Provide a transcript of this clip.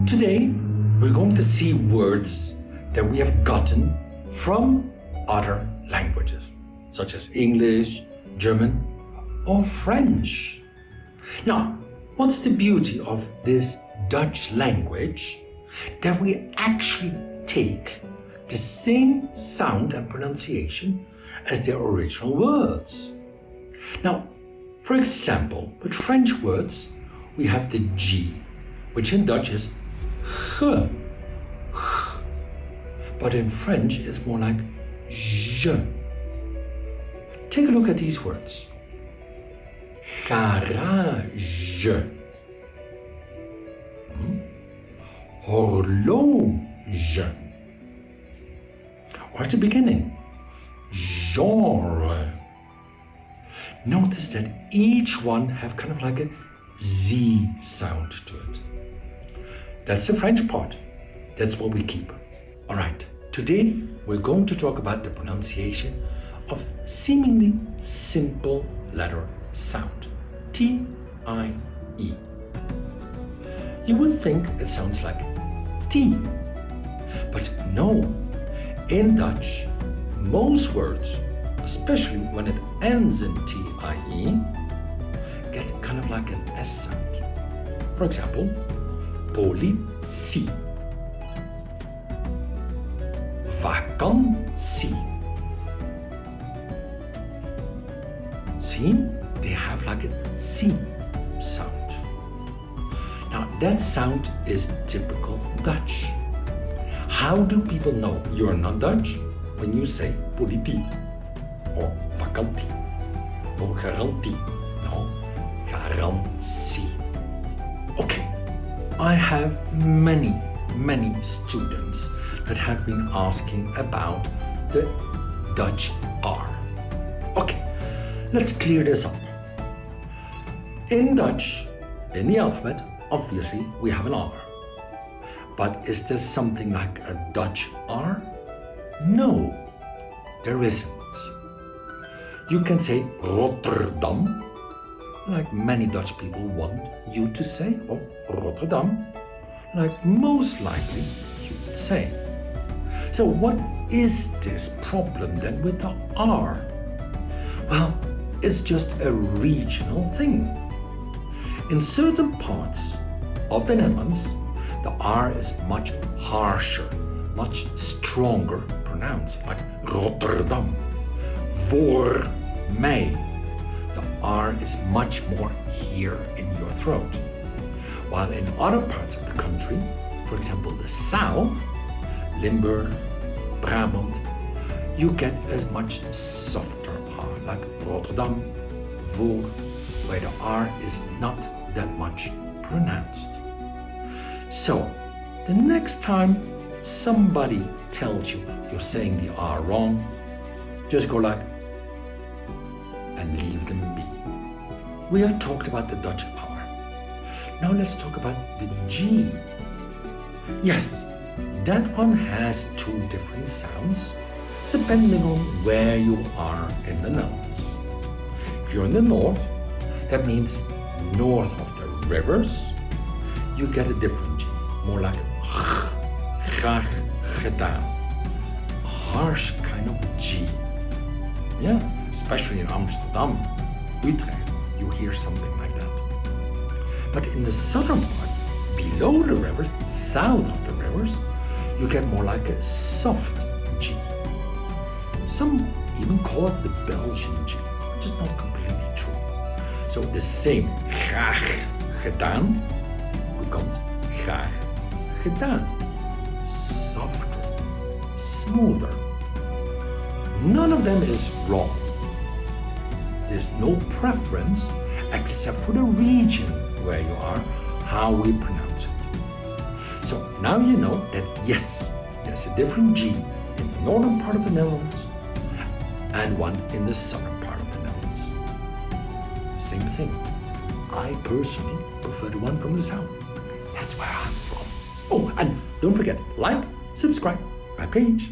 Today, we're going to see words that we have gotten from other languages, such as English, German, or French. Now, what's the beauty of this Dutch language? That we actually take the same sound and pronunciation as their original words. Now, for example, with French words, we have the G, which in Dutch is ge, but in French it's more like je. Take a look at these words. Garage, horloge, or at the beginning, genre. Notice that each one have kind of like a Z sound to it. That's the French part. That's what we keep. All right, today we're going to talk about the pronunciation of seemingly simple letter sound, T-I-E. You would think it sounds like T, but no. In Dutch, most words, especially when it ends in T-I-E, get kind of like an S sound. For example, politie, vakantie. See, they have like a C sound. Now that sound is typical Dutch. How do people know you're not Dutch? When you say politie, or vakantie, or garantie, no, garantie. Okay, I have many students that have been asking about the Dutch R. Okay, let's clear this up. In Dutch, in the alphabet, obviously we have an R. But is there something like a Dutch R? No, there isn't. You can say Rotterdam, like many Dutch people want you to say, or Rotterdam, like most likely you would say. So what is this problem then with the R? Well, it's just a regional thing. In certain parts of the Netherlands, the R is much harsher, much stronger pronounced, like Rotterdam. Voor mij. The R is much more here in your throat. While in other parts of the country, for example the south, Limburg, Brabant, you get a much softer R, like Rotterdam, voor, where the R is not that much pronounced. So, the next time somebody tells you you're saying the R wrong, just go like, and leave them be. We have talked about the Dutch R. Now let's talk about the G. Yes, that one has two different sounds depending on where you are in the Netherlands. If you're in the north, that means north of the rivers, you get a different G, more like graag gedaan. A harsh kind of G. Yeah, especially in Amsterdam, Utrecht, you hear something like that. But in the southern part, below the rivers, south of the rivers, you get more like a soft G. Some even call it the Belgian G, which is not completely true. So the same graag gedaan becomes graag gedaan. Softer, smoother. None of them is wrong. There's no preference except for the region where you are, how we pronounce it. So now you know that yes, there's a different G in the northern part of the Netherlands and one in the southern part of the Netherlands. Same thing. I personally prefer the one from the south. That's where I'm from. Oh, and don't forget, like, subscribe my page.